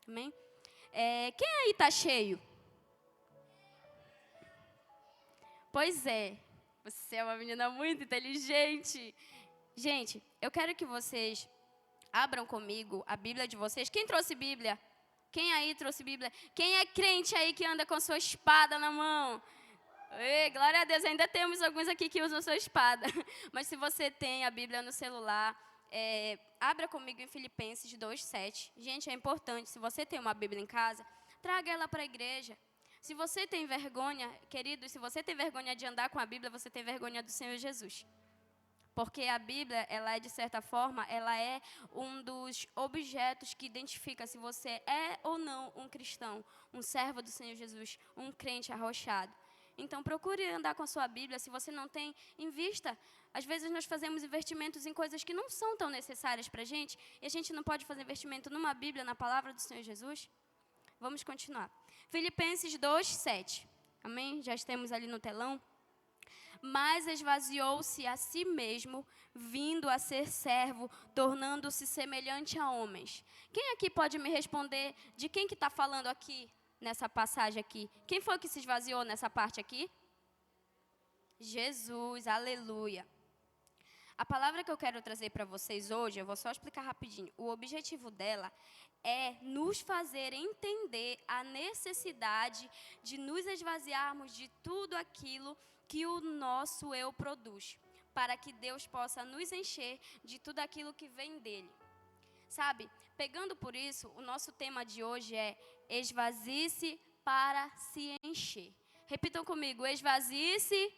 Amém? Quem aí está cheio? Pois é, você é uma menina muito inteligente. Gente, eu quero que vocês abram comigo a Bíblia de vocês. Quem trouxe Bíblia? Quem aí trouxe Bíblia? Quem é crente aí que anda com sua espada na mão? Ei, glória a Deus, ainda temos alguns aqui que usam sua espada. Mas se você tem a Bíblia no celular, abra comigo em Filipenses 2:7. Gente, é importante, se você tem uma Bíblia em casa, traga ela para a igreja. Se você tem vergonha, queridos, se você tem vergonha de andar com a Bíblia, você tem vergonha do Senhor Jesus. Porque a Bíblia, ela é, de certa forma, ela é um dos objetos que identifica se você é ou não um cristão, um servo do Senhor Jesus, um crente arrochado. Então, procure andar com a sua Bíblia. Se você não tem, invista. Às vezes, nós fazemos investimentos em coisas que não são tão necessárias para a gente, e a gente não pode fazer investimento numa Bíblia, na palavra do Senhor Jesus. Vamos continuar. Filipenses 2:7. Amém? Já estamos ali no telão. Mas esvaziou-se a si mesmo, vindo a ser servo, tornando-se semelhante a homens. Quem aqui pode me responder de quem que está falando aqui, nessa passagem aqui? Quem foi que se esvaziou nessa parte aqui? Jesus, aleluia. A palavra que eu quero trazer para vocês hoje, eu vou só explicar rapidinho. O objetivo dela é nos fazer entender a necessidade de nos esvaziarmos de tudo aquilo que o nosso eu produz, para que Deus possa nos encher de tudo aquilo que vem dele. Sabe, pegando por isso, o nosso tema de hoje é esvazie-se para se encher. Repitam comigo, esvazie-se.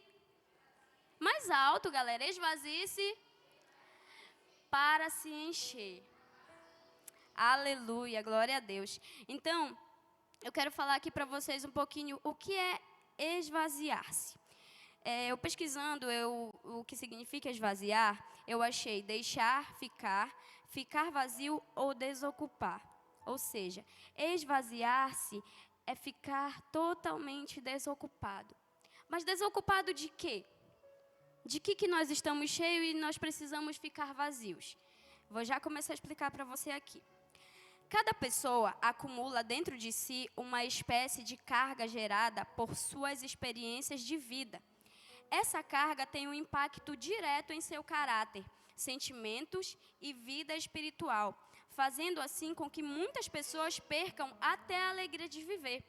Mais alto, galera, esvazie-se para se encher. Aleluia, glória a Deus. Então, eu quero falar aqui para vocês um pouquinho o que é esvaziar-se. Eu pesquisando o que significa esvaziar, eu achei deixar, ficar vazio ou desocupar. Ou seja, esvaziar-se é ficar totalmente desocupado. Mas desocupado de quê? De que nós estamos cheios e nós precisamos ficar vazios? Vou já começar a explicar para você aqui. Cada pessoa acumula dentro de si uma espécie de carga gerada por suas experiências de vida. Essa carga tem um impacto direto em seu caráter, sentimentos e vida espiritual, fazendo assim com que muitas pessoas percam até a alegria de viver.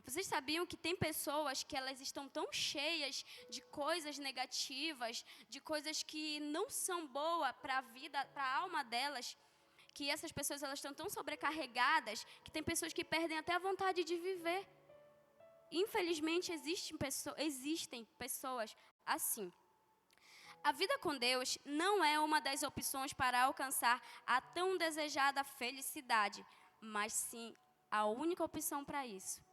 Vocês sabiam que tem pessoas que elas estão tão cheias de coisas negativas, de coisas que não são boas para a vida, para a alma delas, que essas pessoas elas estão tão sobrecarregadas que tem pessoas que perdem até a vontade de viver. Infelizmente, existem pessoas assim. A vida com Deus não é uma das opções para alcançar a tão desejada felicidade, mas sim a única opção para isso.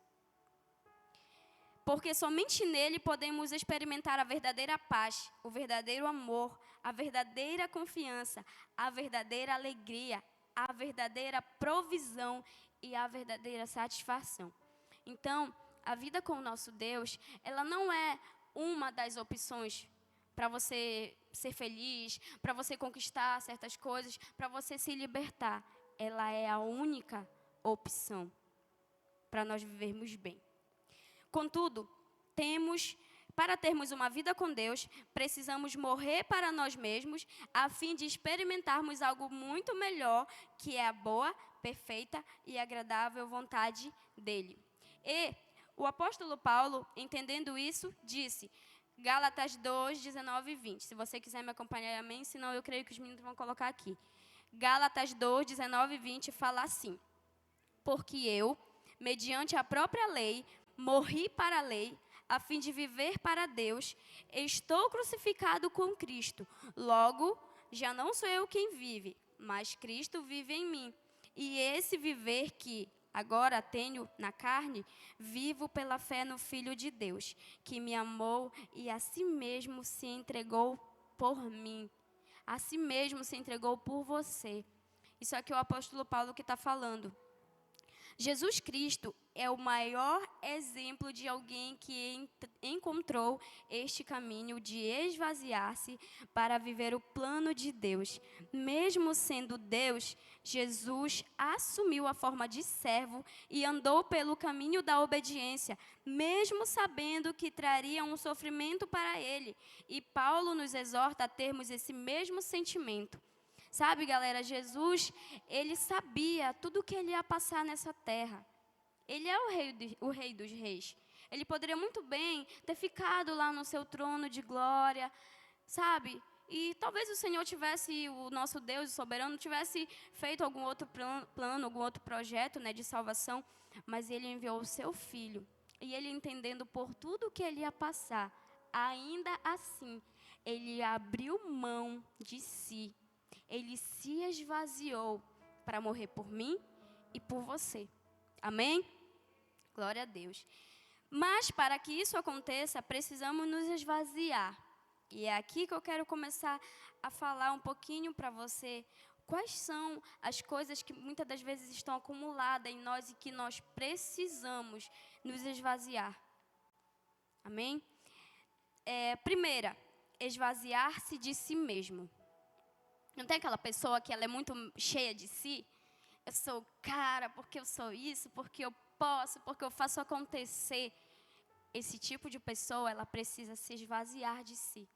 Porque somente nele podemos experimentar a verdadeira paz, o verdadeiro amor, a verdadeira confiança, a verdadeira alegria, a verdadeira provisão e a verdadeira satisfação. Então, a vida com o nosso Deus, ela não é uma das opções para você ser feliz, para você conquistar certas coisas, para você se libertar. Ela é a única opção para nós vivermos bem. Contudo, para termos uma vida com Deus, precisamos morrer para nós mesmos, a fim de experimentarmos algo muito melhor, que é a boa, perfeita e agradável vontade dele. E o apóstolo Paulo, entendendo isso, disse, Gálatas 2, 19 e 20. Se você quiser me acompanhar, amém, senão eu creio que os meninos vão colocar aqui. Gálatas 2, 19 e 20 fala assim, porque eu, mediante a própria lei, morri para a lei, a fim de viver para Deus, estou crucificado com Cristo. Logo, já não sou eu quem vive, mas Cristo vive em mim. E esse viver que agora tenho na carne, vivo pela fé no Filho de Deus, que me amou e a si mesmo se entregou por mim. A si mesmo se entregou por você. Isso aqui é o apóstolo Paulo que está falando. Jesus Cristo é o maior exemplo de alguém que encontrou este caminho de esvaziar-se para viver o plano de Deus. Mesmo sendo Deus, Jesus assumiu a forma de servo e andou pelo caminho da obediência, mesmo sabendo que traria um sofrimento para ele. E Paulo nos exorta a termos esse mesmo sentimento. Sabe, galera, Jesus, ele sabia tudo o que ele ia passar nessa terra. Ele é o rei dos reis. Ele poderia muito bem ter ficado lá no seu trono de glória, sabe? E talvez o Senhor tivesse, o nosso Deus soberano, tivesse feito algum outro plano, algum outro projeto, né, de salvação, mas ele enviou o seu filho. E ele, entendendo por tudo que ele ia passar, ainda assim, ele abriu mão de si. Ele se esvaziou para morrer por mim e por você. Amém? Glória a Deus. Mas para que isso aconteça, precisamos nos esvaziar. E é aqui que eu quero começar a falar um pouquinho para você quais são as coisas que muitas das vezes estão acumuladas em nós e que nós precisamos nos esvaziar. Amém? Primeira, esvaziar-se de si mesmo. Não tem aquela pessoa que ela é muito cheia de si? Eu sou o cara, porque eu sou isso, porque eu posso, porque eu faço acontecer. Esse tipo de pessoa, ela precisa se esvaziar de si.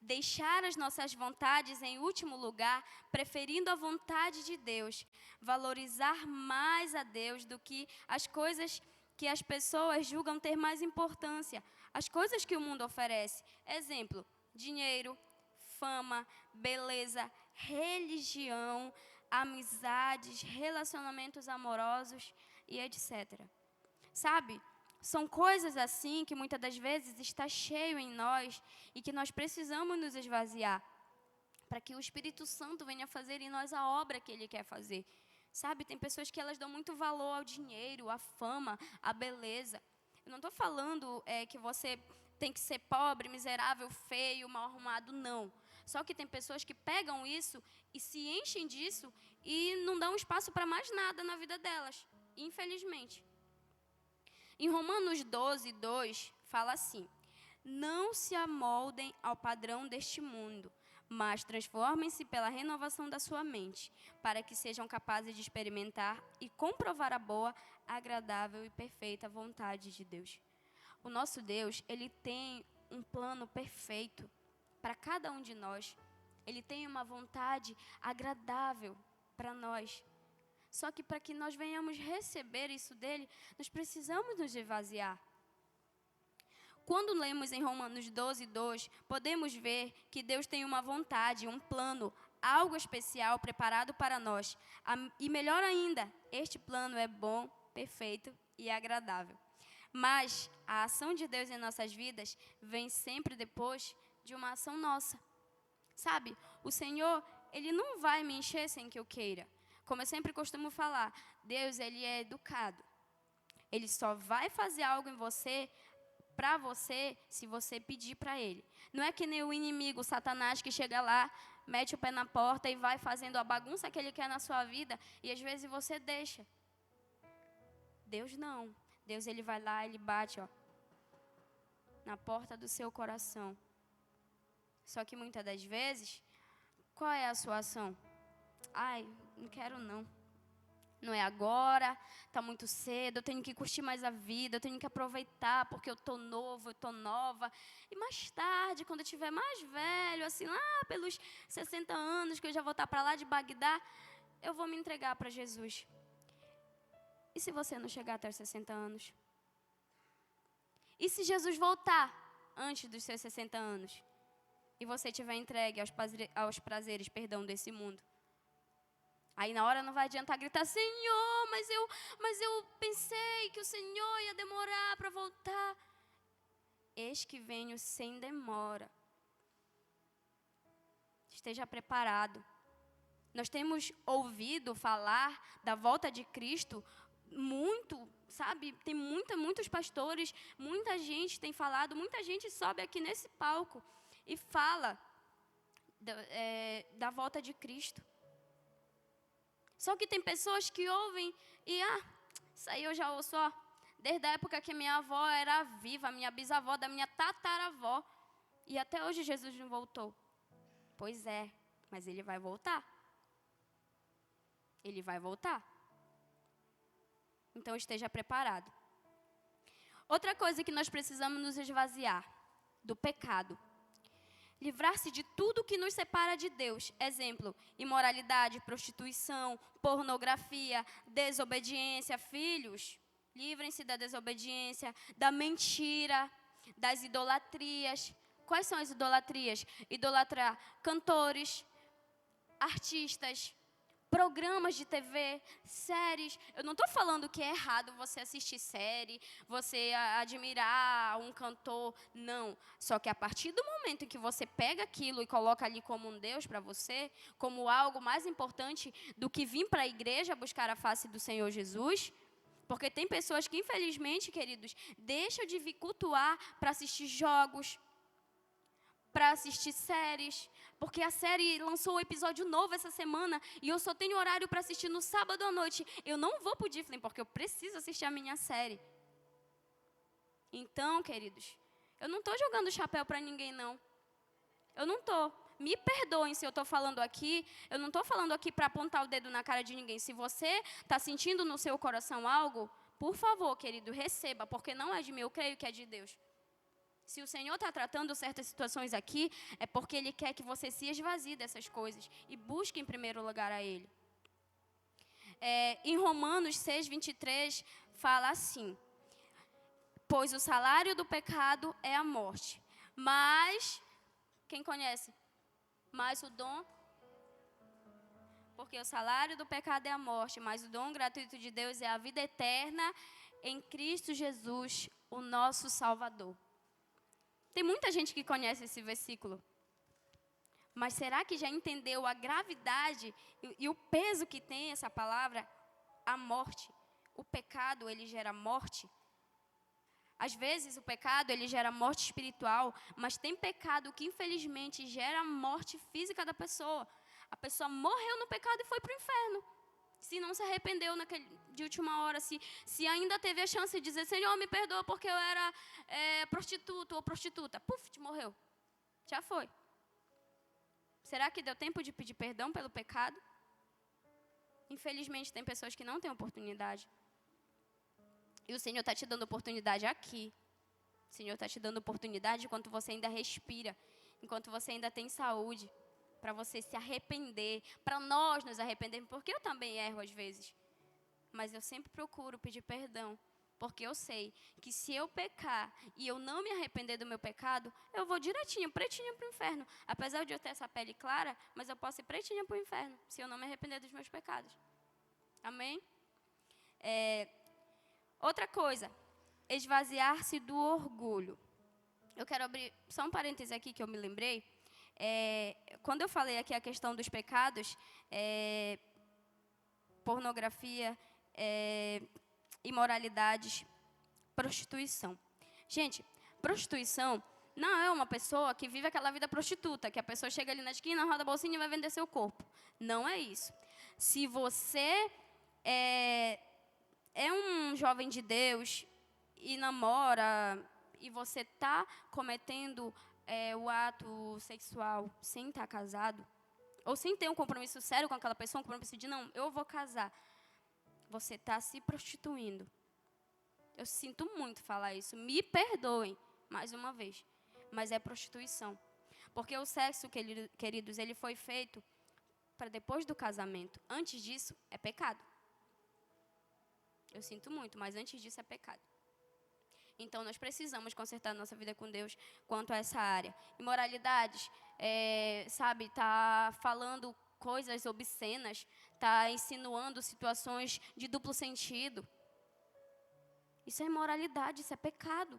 Deixar as nossas vontades em último lugar, preferindo a vontade de Deus. Valorizar mais a Deus do que as coisas que as pessoas julgam ter mais importância. As coisas que o mundo oferece. Exemplo, dinheiro, fama, beleza, religião, amizades, relacionamentos amorosos e etc. Sabe? São coisas assim que muitas das vezes está cheio em nós e que nós precisamos nos esvaziar para que o Espírito Santo venha fazer em nós a obra que Ele quer fazer. Sabe? Tem pessoas que elas dão muito valor ao dinheiro, à fama, à beleza. Eu não estou falando que você tem que ser pobre, miserável, feio, mal arrumado, não. Só que tem pessoas que pegam isso e se enchem disso e não dão espaço para mais nada na vida delas, infelizmente. Em Romanos 12, 2, fala assim: não se amoldem ao padrão deste mundo, mas transformem-se pela renovação da sua mente, para que sejam capazes de experimentar e comprovar a boa, agradável e perfeita vontade de Deus. O nosso Deus, Ele tem um plano perfeito para cada um de nós. Ele tem uma vontade agradável para nós. Só que para que nós venhamos receber isso dele, nós precisamos nos esvaziar. Quando lemos em Romanos 12, 2, podemos ver que Deus tem uma vontade, um plano, algo especial preparado para nós. E melhor ainda, este plano é bom, perfeito e agradável. Mas a ação de Deus em nossas vidas vem sempre depois de uma ação nossa. Sabe, o Senhor, Ele não vai me encher sem que eu queira. Como eu sempre costumo falar, Deus, Ele é educado. Ele só vai fazer algo em você, para você, se você pedir para Ele. Não é que nem o inimigo, o Satanás, que chega lá, mete o pé na porta e vai fazendo a bagunça que ele quer na sua vida, e às vezes você deixa. Deus não. Deus, Ele vai lá, Ele bate, na porta do seu coração. Só que muitas das vezes, qual é a sua ação? Ai, não quero não. Não é agora, está muito cedo, eu tenho que curtir mais a vida, eu tenho que aproveitar porque eu estou novo, eu estou nova. E mais tarde, quando eu estiver mais velho, assim, lá pelos 60 anos, que eu já vou estar para lá de Bagdá, eu vou me entregar para Jesus. E se você não chegar até os 60 anos? E se Jesus voltar antes dos seus 60 anos? E você estiver entregue aos prazeres, desse mundo? Aí na hora não vai adiantar gritar: Senhor, mas eu pensei que o Senhor ia demorar para voltar. Eis que venho sem demora. Esteja preparado. Nós temos ouvido falar da volta de Cristo muito, sabe? Tem muitos pastores, muita gente tem falado, muita gente sobe aqui nesse palco e fala da volta de Cristo. Só que tem pessoas que ouvem e, Isso aí eu já ouço, ó, desde a época que minha avó era viva, minha bisavó, da minha tataravó. E até hoje Jesus não voltou. Pois é, mas ele vai voltar. Ele vai voltar. Então esteja preparado. Outra coisa que nós precisamos nos esvaziar do pecado. Livrar-se de tudo que nos separa de Deus. Exemplo, imoralidade, prostituição, pornografia, desobediência. Filhos, livrem-se da desobediência, da mentira, das idolatrias. Quais são as idolatrias? Idolatrar cantores, artistas, programas de TV, séries. Eu não estou falando que é errado você assistir série, você admirar um cantor, não. Só que a partir do momento em que você pega aquilo e coloca ali como um Deus para você, como algo mais importante do que vir para a igreja buscar a face do Senhor Jesus, porque tem pessoas que, infelizmente, queridos, deixam de vir cultuar para assistir jogos, para assistir séries, porque a série lançou um episódio novo essa semana e eu só tenho horário para assistir no sábado à noite. Eu não vou para o Difflin porque eu preciso assistir a minha série. Então, queridos, eu não estou jogando chapéu para ninguém, não. Eu não estou. Me perdoem se eu estou falando aqui. Eu não estou falando aqui para apontar o dedo na cara de ninguém. Se você está sentindo no seu coração algo, por favor, querido, receba, porque não é de mim, eu creio que é de Deus. Se o Senhor está tratando certas situações aqui, é porque Ele quer que você se esvazie dessas coisas e busque em primeiro lugar a Ele. Em Romanos 6, 23, fala assim: pois o salário do pecado é a morte, mas, quem conhece? Mas o dom, porque o salário do pecado é a morte, mas o dom gratuito de Deus é a vida eterna em Cristo Jesus, o nosso Salvador. Tem muita gente que conhece esse versículo. Mas será que já entendeu a gravidade e o peso que tem essa palavra? A morte. O pecado, ele gera morte. Às vezes o pecado, ele gera morte espiritual, mas tem pecado que infelizmente gera morte física da pessoa. A pessoa morreu no pecado e foi para o inferno. Se não se arrependeu de última hora, se ainda teve a chance de dizer, Senhor, me perdoa porque eu era prostituto ou prostituta. Puf, morreu. Já foi. Será que deu tempo de pedir perdão pelo pecado? Infelizmente, tem pessoas que não têm oportunidade. E o Senhor está te dando oportunidade aqui. O Senhor está te dando oportunidade enquanto você ainda respira, enquanto você ainda tem saúde, para você se arrepender, para nós nos arrependermos, porque eu também erro às vezes. Mas eu sempre procuro pedir perdão, porque eu sei que se eu pecar e eu não me arrepender do meu pecado, eu vou direitinho, pretinho para o inferno. Apesar de eu ter essa pele clara, mas eu posso ir pretinho para o inferno, se eu não me arrepender dos meus pecados. Amém? Outra coisa, esvaziar-se do orgulho. Eu quero abrir só um parêntese aqui que eu me lembrei. Quando eu falei aqui a questão dos pecados, pornografia, imoralidades, prostituição. Gente, prostituição não é uma pessoa que vive aquela vida prostituta, que a pessoa chega ali na esquina, roda a bolsinha e vai vender seu corpo. Não é isso. Se você é um jovem de Deus e namora e você está cometendo o ato sexual sem estar casado, ou sem ter um compromisso sério com aquela pessoa, um compromisso de, não, eu vou casar, você está se prostituindo. Eu sinto muito falar isso, me perdoem, mais uma vez, mas é prostituição. Porque o sexo, queridos, ele foi feito para depois do casamento. Antes disso, é pecado. Eu sinto muito, mas antes disso é pecado. Então, nós precisamos consertar nossa vida com Deus quanto a essa área. Imoralidades, tá falando coisas obscenas, tá insinuando situações de duplo sentido. Isso é imoralidade, isso é pecado.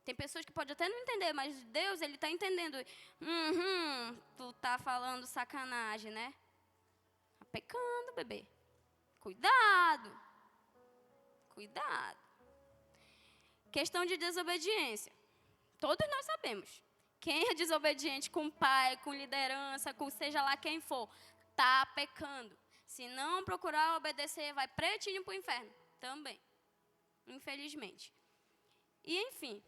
Tem pessoas que podem até não entender, mas Deus, Ele está entendendo. Tu tá falando sacanagem, né? Tá pecando, bebê. Cuidado. Cuidado. Questão de desobediência. Todos nós sabemos. Quem é desobediente com o pai, com liderança, com seja lá quem for, está pecando. Se não procurar obedecer, vai pretinho para o inferno. também, infelizmente. E, enfim,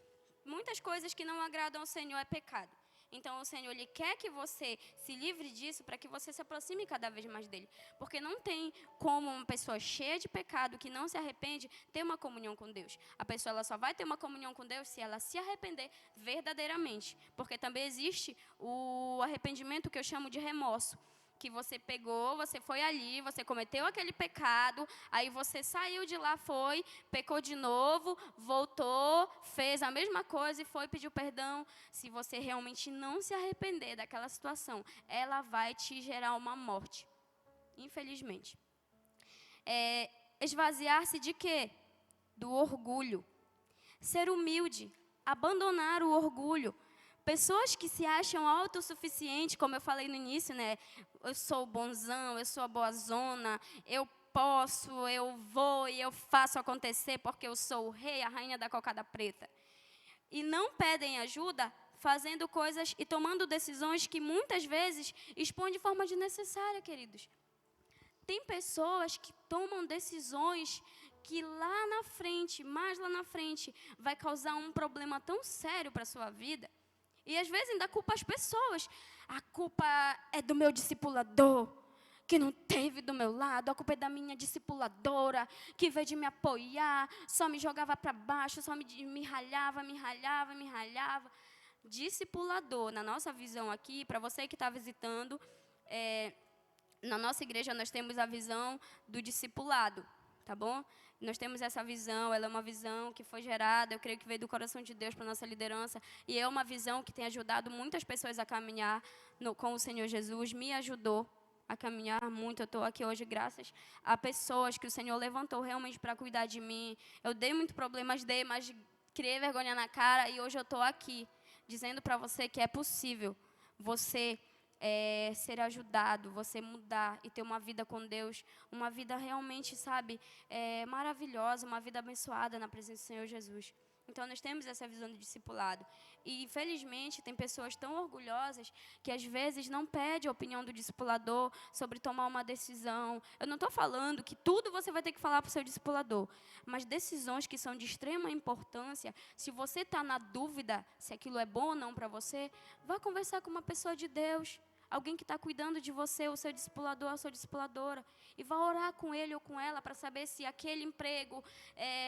muitas coisas que não agradam ao Senhor é pecado. Então, o Senhor, Ele quer que você se livre disso para que você se aproxime cada vez mais dEle. Porque não tem como uma pessoa cheia de pecado, que não se arrepende, ter uma comunhão com Deus. A pessoa ela só vai ter uma comunhão com Deus se ela se arrepender verdadeiramente. Porque também existe o arrependimento que eu chamo de remorso. Que você pegou, você foi ali, você cometeu aquele pecado, aí você saiu de lá, pecou de novo, voltou, fez a mesma coisa e pediu perdão. Se você realmente não se arrepender daquela situação, ela vai te gerar uma morte, infelizmente. Esvaziar-se de quê? Do orgulho. Ser humilde, abandonar o orgulho. Pessoas que se acham autossuficientes, como eu falei no início, né? Eu sou o bonzão, eu sou a boazona, eu posso, eu vou e eu faço acontecer porque eu sou o rei, a rainha da cocada preta. E não pedem ajuda fazendo coisas e tomando decisões que muitas vezes expõem de forma desnecessária, queridos. Tem pessoas que tomam decisões que lá na frente, mais lá na frente, vai causar um problema tão sério para a sua vida. E às vezes ainda culpa as pessoas. A culpa é do meu discipulador, que não teve do meu lado. A culpa é da minha discipuladora, que veio de me apoiar, só me jogava para baixo, só me ralhava. Discipulador, na nossa visão aqui, para você que está visitando, na nossa igreja nós temos a visão do discipulado, tá bom? Nós temos essa visão, ela é uma visão que foi gerada, eu creio que veio do coração de Deus para a nossa liderança, e é uma visão que tem ajudado muitas pessoas a caminhar com o Senhor Jesus, me ajudou a caminhar muito, eu estou aqui hoje graças a pessoas que o Senhor levantou realmente para cuidar de mim. Eu dei muito problemas, mas criei vergonha na cara, e hoje eu estou aqui, dizendo para você que é possível você ser ajudado, você mudar e ter uma vida com Deus, uma vida realmente, sabe, maravilhosa, uma vida abençoada na presença do Senhor Jesus. Então, nós temos essa visão de discipulado. E, infelizmente, tem pessoas tão orgulhosas que, às vezes, não pedem a opinião do discipulador sobre tomar uma decisão. Eu não estou falando que tudo você vai ter que falar para o seu discipulador, mas decisões que são de extrema importância, se você está na dúvida se aquilo é bom ou não para você, vá conversar com uma pessoa de Deus, alguém que está cuidando de você, o seu discipulador, a sua discipuladora, e vá orar com ele ou com ela para saber se aquele emprego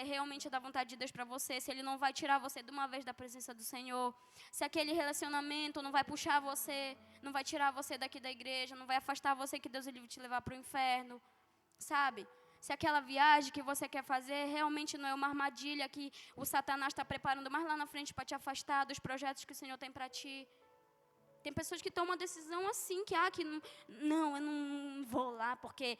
realmente é da vontade de Deus para você, se ele não vai tirar você de uma vez da presença do Senhor, se aquele relacionamento não vai puxar você, não vai tirar você daqui da igreja, não vai afastar você, que Deus ele te levar para o inferno, sabe? Se aquela viagem que você quer fazer realmente não é uma armadilha que o Satanás está preparando mais lá na frente para te afastar dos projetos que o Senhor tem para ti. Tem pessoas que tomam uma decisão assim, que não, eu não vou lá porque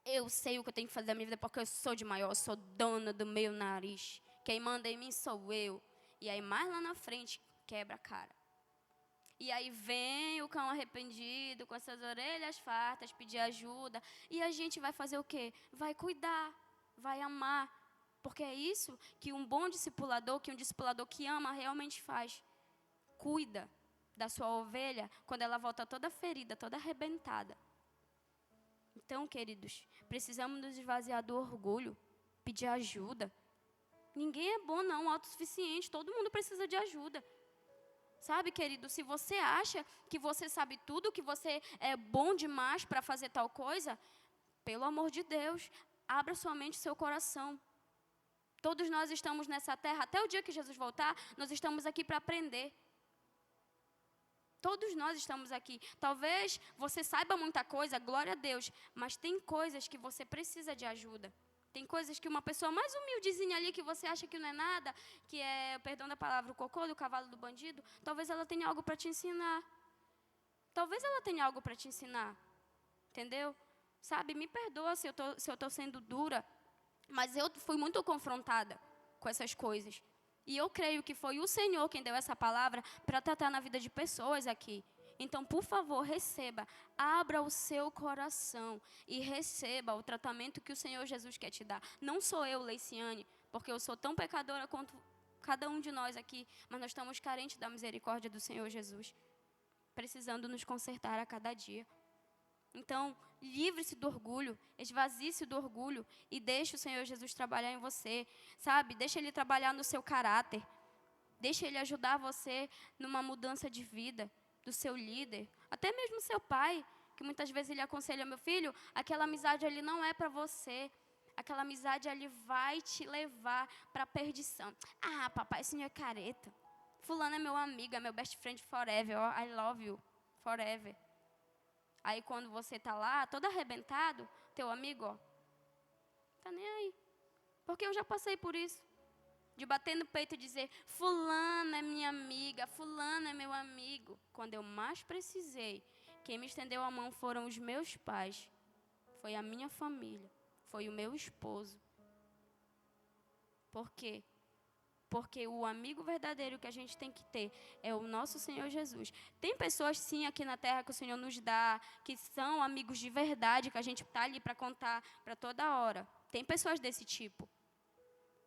eu sei o que eu tenho que fazer da minha vida, porque eu sou de maior, eu sou dona do meu nariz. Quem manda em mim sou eu. E aí, mais lá na frente, quebra a cara. E aí vem o cão arrependido, com essas orelhas fartas, pedir ajuda. E a gente vai fazer o quê? Vai cuidar, vai amar. Porque é isso que um bom discipulador, que um discipulador que ama, realmente faz. Cuida da sua ovelha quando ela volta toda ferida, toda arrebentada. Então, queridos, precisamos nos esvaziar do orgulho, pedir ajuda. Ninguém é bom não, autossuficiente, todo mundo precisa de ajuda. Sabe, querido, se você acha que você sabe tudo, que você é bom demais para fazer tal coisa, pelo amor de Deus, abra sua mente e seu coração. Todos nós estamos nessa terra, até o dia que Jesus voltar, nós estamos aqui para aprender. Todos nós estamos aqui. Talvez você saiba muita coisa, glória a Deus, mas tem coisas que você precisa de ajuda. Tem coisas que uma pessoa mais humildezinha ali, que você acha que não é nada, que é, perdão da palavra, o cocô do cavalo do bandido, talvez ela tenha algo para te ensinar. Talvez ela tenha algo para te ensinar. Entendeu? Sabe, me perdoa se eu estou sendo dura, mas eu fui muito confrontada com essas coisas. E eu creio que foi o Senhor quem deu essa palavra para tratar na vida de pessoas aqui. Então, por favor, receba, abra o seu coração e receba o tratamento que o Senhor Jesus quer te dar. Não sou eu, Leiciane, porque eu sou tão pecadora quanto cada um de nós aqui, mas nós estamos carentes da misericórdia do Senhor Jesus, precisando nos consertar a cada dia. Então, livre-se do orgulho, esvazie-se do orgulho e deixe o Senhor Jesus trabalhar em você, sabe? Deixa Ele trabalhar no seu caráter. Deixa Ele ajudar você numa mudança de vida, do seu líder, até mesmo seu pai, que muitas vezes ele aconselha, meu filho, aquela amizade ali não é para você. Aquela amizade ali vai te levar para a perdição. Ah, papai, esse senhor é careta. Fulano é meu amigo, é meu best friend forever. Oh, I love you forever. Aí quando você está lá, todo arrebentado, teu amigo, ó, tá nem aí. Porque eu já passei por isso. De bater no peito e dizer, fulano é minha amiga, fulano é meu amigo. Quando eu mais precisei, quem me estendeu a mão foram os meus pais. Foi a minha família. Foi o meu esposo. Por quê? Porque o amigo verdadeiro que a gente tem que ter é o nosso Senhor Jesus. Tem pessoas, sim, aqui na terra que o Senhor nos dá, que são amigos de verdade, que a gente está ali para contar para toda hora. Tem pessoas desse tipo.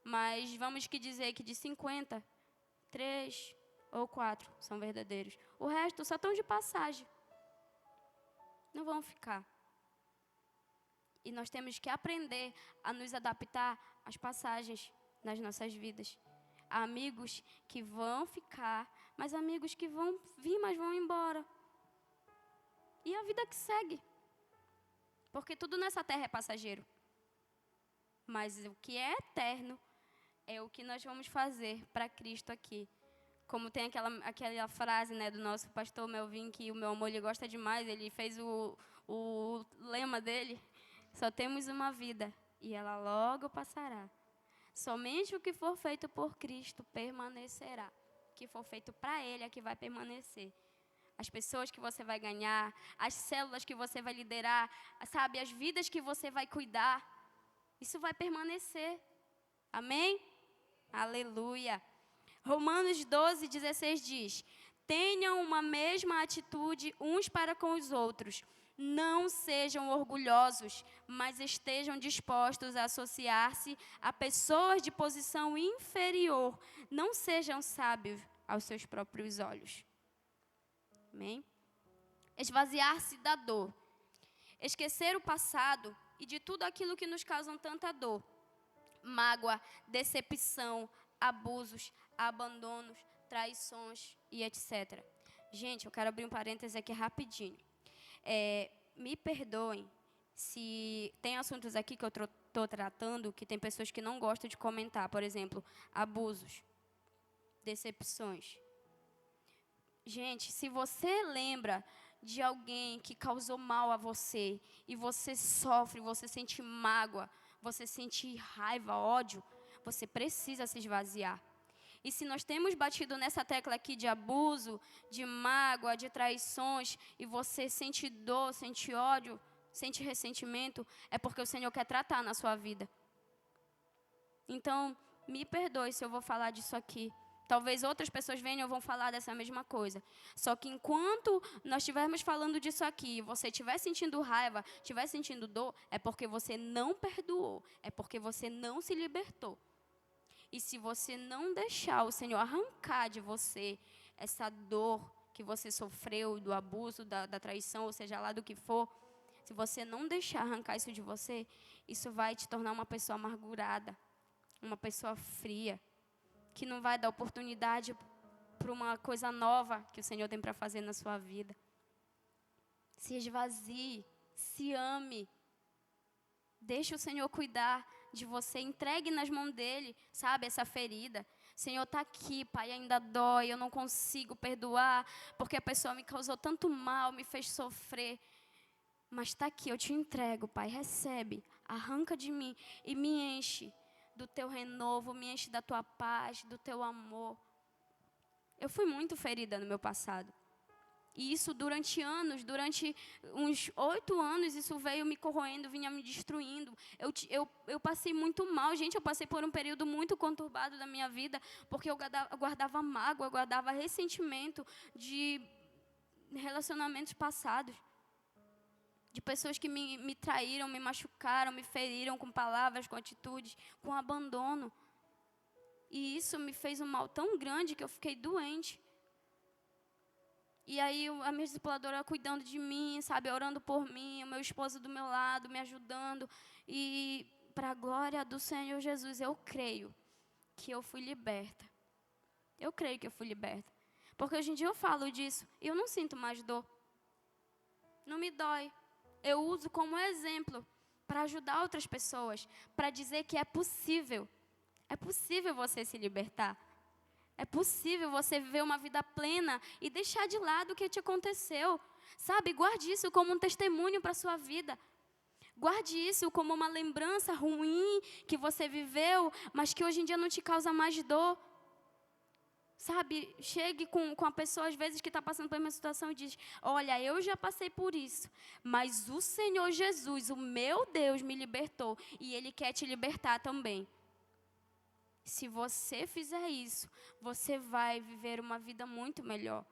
Mas vamos dizer que de 50, 3 ou 4 são verdadeiros. O resto só estão de passagem. Não vão ficar. E nós temos que aprender a nos adaptar às passagens nas nossas vidas. Há amigos que vão ficar, mas amigos que vão vir, mas vão embora. E a vida que segue. Porque tudo nessa terra é passageiro. Mas o que é eterno é o que nós vamos fazer para Cristo aqui. Como tem aquela frase, né, do nosso pastor Melvin, que o meu amor ele gosta demais, ele fez o lema dele, só temos uma vida e ela logo passará. Somente o que for feito por Cristo permanecerá. O que for feito para Ele é que vai permanecer. As pessoas que você vai ganhar, as células que você vai liderar, sabe, as vidas que você vai cuidar, isso vai permanecer. Amém? Aleluia. Romanos 12, 16 diz, tenham uma mesma atitude uns para com os outros. Não sejam orgulhosos, mas estejam dispostos a associar-se a pessoas de posição inferior. Não sejam sábios aos seus próprios olhos. Amém? Esvaziar-se da dor. Esquecer o passado e de tudo aquilo que nos causam tanta dor. Mágoa, decepção, abusos, abandonos, traições e etc. Gente, eu quero abrir um parêntese aqui rapidinho. Me perdoem se tem assuntos aqui que eu estou tratando que tem pessoas que não gostam de comentar. Por exemplo, abusos, decepções. Gente, se você lembra de alguém que causou mal a você e você sofre, você sente mágoa, você sente raiva, ódio, você precisa se esvaziar. E se nós temos batido nessa tecla aqui de abuso, de mágoa, de traições, e você sente dor, sente ódio, sente ressentimento, é porque o Senhor quer tratar na sua vida. Então, me perdoe se eu vou falar disso aqui. Talvez outras pessoas venham e vão falar dessa mesma coisa. Só que enquanto nós estivermos falando disso aqui, e você estiver sentindo raiva, estiver sentindo dor, é porque você não perdoou, é porque você não se libertou. E se você não deixar o Senhor arrancar de você essa dor que você sofreu, do abuso, da traição, ou seja lá do que for, se você não deixar arrancar isso de você, isso vai te tornar uma pessoa amargurada, uma pessoa fria, que não vai dar oportunidade para uma coisa nova que o Senhor tem para fazer na sua vida. Se esvazie, se ame. Deixe o Senhor cuidar de você, entregue nas mãos dEle, sabe, essa ferida. Senhor, está aqui, Pai, ainda dói, eu não consigo perdoar, porque a pessoa me causou tanto mal, me fez sofrer. Mas está aqui, eu te entrego, Pai, recebe, arranca de mim e me enche do teu renovo, me enche da tua paz, do teu amor. Eu fui muito ferida no meu passado. E isso durante anos, durante uns 8 anos, isso veio me corroendo, vinha me destruindo. Eu passei muito mal, gente, eu passei por um período muito conturbado da minha vida, porque eu guardava mágoa, eu guardava ressentimento de relacionamentos passados. De pessoas que me traíram, me machucaram, me feriram com palavras, com atitudes, com abandono. E isso me fez um mal tão grande que eu fiquei doente. E aí a minha discipuladora cuidando de mim, sabe, orando por mim, o meu esposo do meu lado, me ajudando. E para a glória do Senhor Jesus, eu creio que eu fui liberta. Eu creio que eu fui liberta. Porque hoje em dia eu falo disso e eu não sinto mais dor. Não me dói. Eu uso como exemplo para ajudar outras pessoas, para dizer que é possível. É possível você se libertar. É possível você viver uma vida plena e deixar de lado o que te aconteceu. Sabe, guarde isso como um testemunho para a sua vida. Guarde isso como uma lembrança ruim que você viveu, mas que hoje em dia não te causa mais dor. Sabe, chegue com a pessoa, às vezes, que está passando por uma situação e diz: olha, eu já passei por isso, mas o Senhor Jesus, o meu Deus, me libertou e Ele quer te libertar também. Se você fizer isso, você vai viver uma vida muito melhor.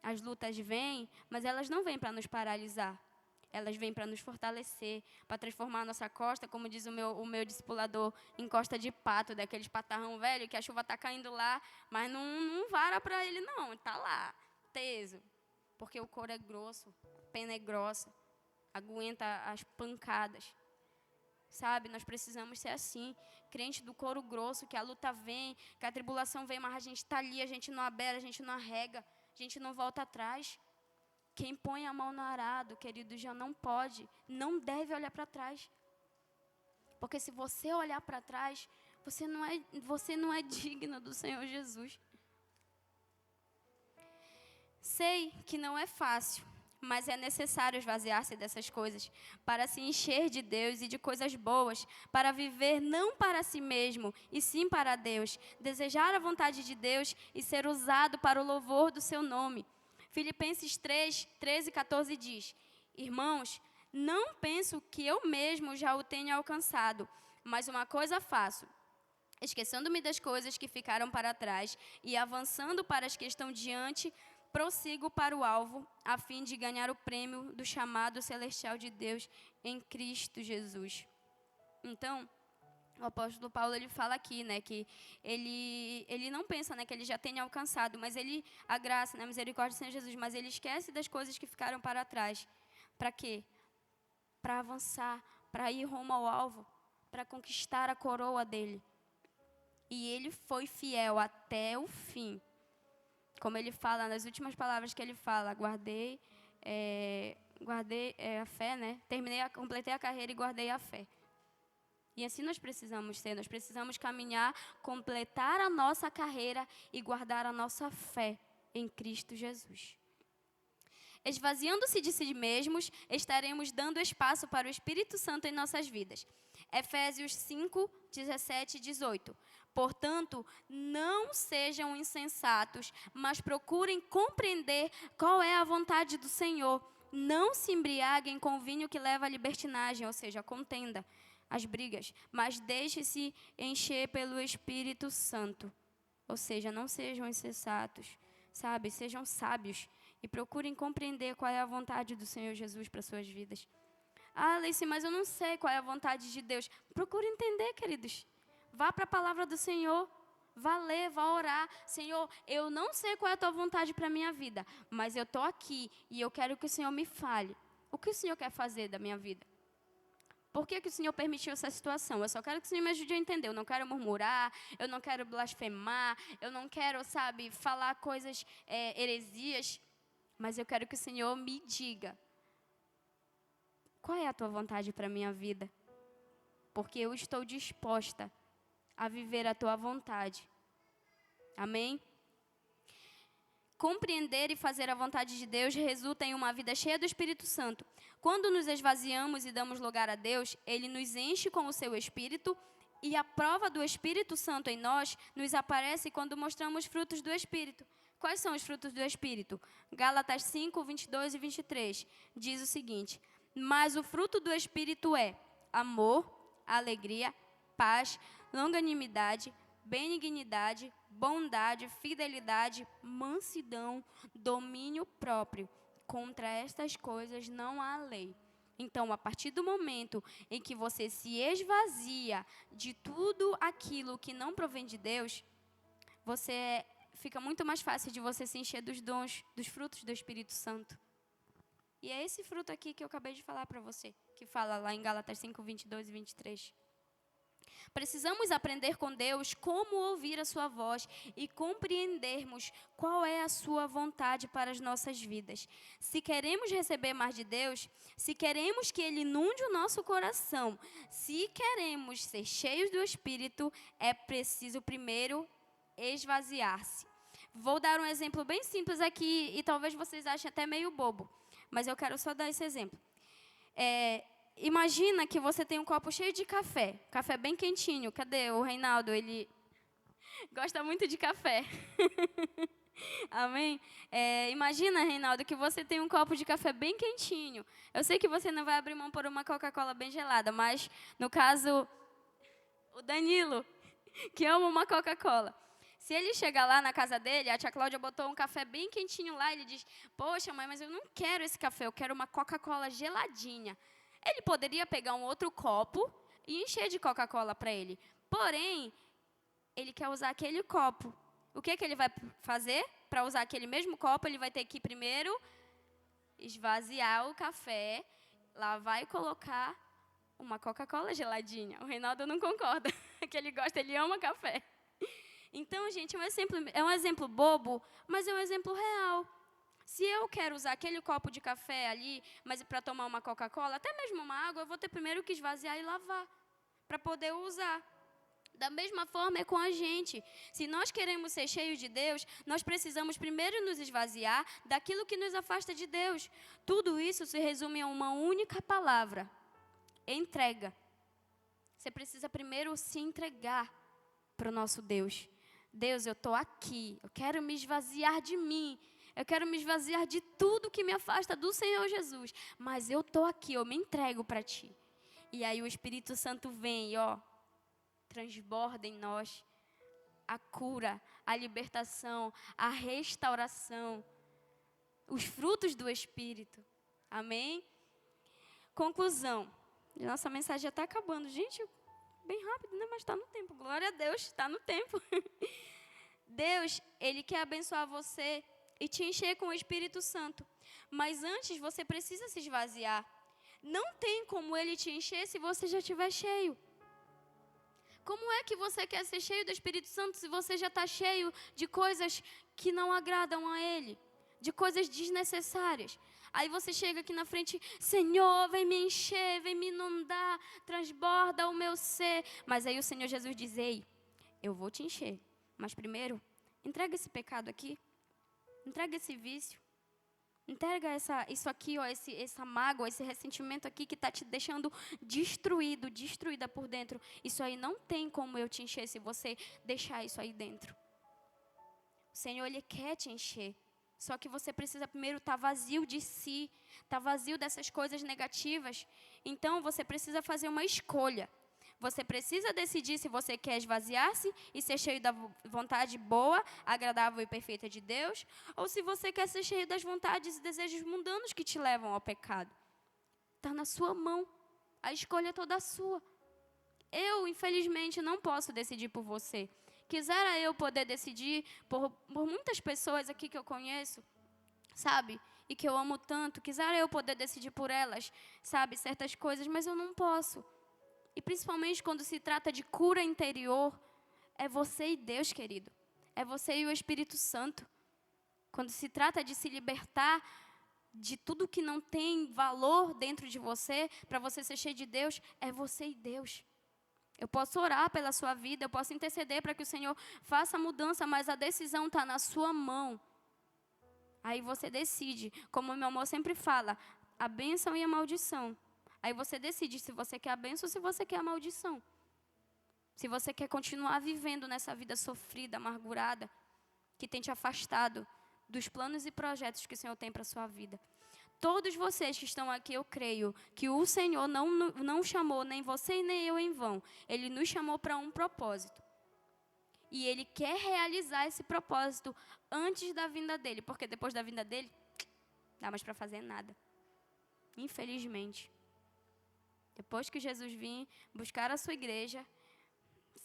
As lutas vêm, mas elas não vêm para nos paralisar. Elas vêm para nos fortalecer, para transformar a nossa costa, como diz o meu discipulador, em costa de pato, daqueles patarrão velho, que a chuva está caindo lá, mas não vara para ele não, está lá, teso. Porque o couro é grosso, a pena é grossa, aguenta as pancadas. Sabe, nós precisamos ser assim, crente do couro grosso, que a luta vem, que a tribulação vem, mas a gente está ali, a gente não abera, a gente não arrega, a gente não volta atrás. Quem põe a mão no arado, querido, já não pode, não deve olhar para trás. Porque se você olhar para trás, você não é digno do Senhor Jesus. Sei que não é fácil, mas é necessário esvaziar-se dessas coisas, para se encher de Deus e de coisas boas, para viver não para si mesmo, e sim para Deus, desejar a vontade de Deus e ser usado para o louvor do seu nome. Filipenses 3, 13 e 14 diz: irmãos, não penso que eu mesmo já o tenha alcançado, mas uma coisa faço, esquecendo-me das coisas que ficaram para trás e avançando para as que estão diante, prossigo para o alvo, a fim de ganhar o prêmio do chamado celestial de Deus em Cristo Jesus. Então, o apóstolo Paulo, ele fala aqui, né, que ele não pensa, né, que ele já tenha alcançado, mas a graça, né, a misericórdia do Senhor Jesus, mas ele esquece das coisas que ficaram para trás. Para quê? Para avançar, para ir rumo ao alvo, para conquistar a coroa dele. E ele foi fiel até o fim. Como ele fala, nas últimas palavras que ele fala, guardei a fé, né? Completei a carreira e guardei a fé. E assim nós precisamos ser, nós precisamos caminhar, completar a nossa carreira e guardar a nossa fé em Cristo Jesus. Esvaziando-se de si mesmos, estaremos dando espaço para o Espírito Santo em nossas vidas. Efésios 5, 17 e 18. Portanto, não sejam insensatos, mas procurem compreender qual é a vontade do Senhor. Não se embriaguem com vinho que leva à libertinagem, ou seja, a contenda, as brigas, mas deixe-se encher pelo Espírito Santo. Ou seja, não sejam insensatos, sabe? Sejam sábios e procurem compreender qual é a vontade do Senhor Jesus para suas vidas. Ah, Alice, mas eu não sei qual é a vontade de Deus. Procure entender, queridos. Vá para a palavra do Senhor. Vá ler, vá orar. Senhor, eu não sei qual é a tua vontade para a minha vida, mas eu estou aqui e eu quero que o Senhor me fale. O que o Senhor quer fazer da minha vida? Por que o Senhor permitiu essa situação? Eu só quero que o Senhor me ajude a entender. Eu não quero murmurar, eu não quero blasfemar, eu não quero, sabe, falar coisas, heresias. Mas eu quero que o Senhor me diga. Qual é a tua vontade para a minha vida? Porque eu estou disposta a viver a tua vontade. Amém? Compreender e fazer a vontade de Deus resulta em uma vida cheia do Espírito Santo. Quando nos esvaziamos e damos lugar a Deus, Ele nos enche com o seu Espírito e a prova do Espírito Santo em nós nos aparece quando mostramos frutos do Espírito. Quais são os frutos do Espírito? Gálatas 5, 22 e 23 diz o seguinte: mas o fruto do Espírito é amor, alegria, paz, longanimidade, benignidade, bondade, fidelidade, mansidão, domínio próprio. Contra estas coisas não há lei. Então, a partir do momento em que você se esvazia de tudo aquilo que não provém de Deus, você fica muito mais fácil de você se encher dos dons, dos frutos do Espírito Santo. E é esse fruto aqui que eu acabei de falar para você, que fala lá em Gálatas 5, 22 e 23. Precisamos aprender com Deus como ouvir a sua voz e compreendermos qual é a sua vontade para as nossas vidas. Se queremos receber mais de Deus, se queremos que Ele inunde o nosso coração, se queremos ser cheios do Espírito, é preciso primeiro esvaziar-se. Vou dar um exemplo bem simples aqui e talvez vocês achem até meio bobo, mas eu quero só dar esse exemplo. Imagina que você tem um copo cheio de café bem quentinho. Cadê o Reinaldo? Ele gosta muito de café. Amém? Imagina, Reinaldo, que você tem um copo de café bem quentinho. Eu sei que você não vai abrir mão por uma Coca-Cola bem gelada, mas, no caso, o Danilo, que ama uma Coca-Cola. Se ele chegar lá na casa dele, a tia Cláudia botou um café bem quentinho lá, ele diz, poxa, mãe, mas eu não quero esse café, eu quero uma Coca-Cola geladinha. Ele poderia pegar um outro copo e encher de Coca-Cola para ele. Porém, ele quer usar aquele copo. O que ele vai fazer? Para usar aquele mesmo copo, ele vai ter que primeiro esvaziar o café, lavar e colocar uma Coca-Cola geladinha. O Reinaldo não concorda, que ele gosta, ele ama café. Então, gente, é um exemplo bobo, mas é um exemplo real. Se eu quero usar aquele copo de café ali, mas para tomar uma Coca-Cola, até mesmo uma água, eu vou ter primeiro que esvaziar e lavar, para poder usar. Da mesma forma é com a gente. Se nós queremos ser cheios de Deus, nós precisamos primeiro nos esvaziar daquilo que nos afasta de Deus. Tudo isso se resume a uma única palavra: entrega. Você precisa primeiro se entregar para o nosso Deus. Deus, eu estou aqui, eu quero me esvaziar de mim. Eu quero me esvaziar de tudo que me afasta do Senhor Jesus. Mas eu estou aqui, eu me entrego para Ti. E aí o Espírito Santo vem e, transborda em nós a cura, a libertação, a restauração, os frutos do Espírito. Amém? Conclusão. Nossa mensagem já está acabando. Gente, bem rápido, né? Mas está no tempo. Glória a Deus, está no tempo. Deus, Ele quer abençoar você e te encher com o Espírito Santo. Mas antes você precisa se esvaziar. Não tem como Ele te encher se você já estiver cheio. Como é que você quer ser cheio do Espírito Santo se você já está cheio de coisas que não agradam a Ele? De coisas desnecessárias. Aí você chega aqui na frente, Senhor, vem me encher, vem me inundar, transborda o meu ser. Mas aí o Senhor Jesus diz, ei, eu vou te encher. Mas primeiro, entrega esse pecado aqui. Entrega esse vício. Entrega isso aqui, essa mágoa, esse ressentimento aqui que está te deixando destruída por dentro. Isso aí não tem como eu te encher se você deixar isso aí dentro. O Senhor, Ele quer te encher. Só que você precisa primeiro estar vazio de si, estar vazio dessas coisas negativas. Então, você precisa fazer uma escolha. Você precisa decidir se você quer esvaziar-se e ser cheio da vontade boa, agradável e perfeita de Deus, ou se você quer ser cheio das vontades e desejos mundanos que te levam ao pecado. Está na sua mão. A escolha é toda sua. Eu, infelizmente, não posso decidir por você. Quisera eu poder decidir por muitas pessoas aqui que eu conheço, sabe? E que eu amo tanto. Quisera eu poder decidir por elas, sabe? Certas coisas, mas eu não posso. E principalmente quando se trata de cura interior, é você e Deus, querido. É você e o Espírito Santo. Quando se trata de se libertar de tudo que não tem valor dentro de você, para você ser cheio de Deus, é você e Deus. Eu posso orar pela sua vida, eu posso interceder para que o Senhor faça a mudança, mas a decisão está na sua mão. Aí você decide, como o meu amor sempre fala, a bênção e a maldição. Aí você decide se você quer a bênção ou se você quer a maldição. Se você quer continuar vivendo nessa vida sofrida, amargurada, que tem te afastado dos planos e projetos que o Senhor tem para a sua vida. Todos vocês que estão aqui, eu creio que o Senhor não chamou nem você e nem eu em vão. Ele nos chamou para um propósito. E Ele quer realizar esse propósito antes da vinda dEle. Porque depois da vinda dEle, não dá mais para fazer nada. Infelizmente. Depois que Jesus vir buscar a sua igreja,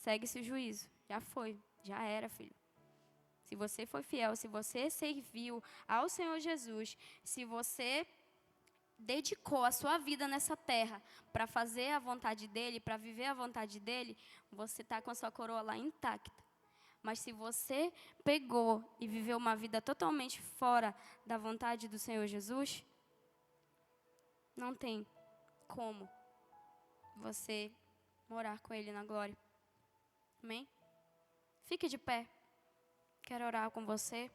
segue-se o juízo. Já foi, já era, filho. se você foi fiel, se você serviu ao Senhor Jesus, se você dedicou a sua vida nessa terra para fazer a vontade dEle, para viver a vontade dEle, você está com a sua coroa lá intacta. Mas se você pegou e viveu uma vida totalmente fora da vontade do Senhor Jesus, não tem como você morar com Ele na glória. Amém? Fique de pé. Quero orar com você.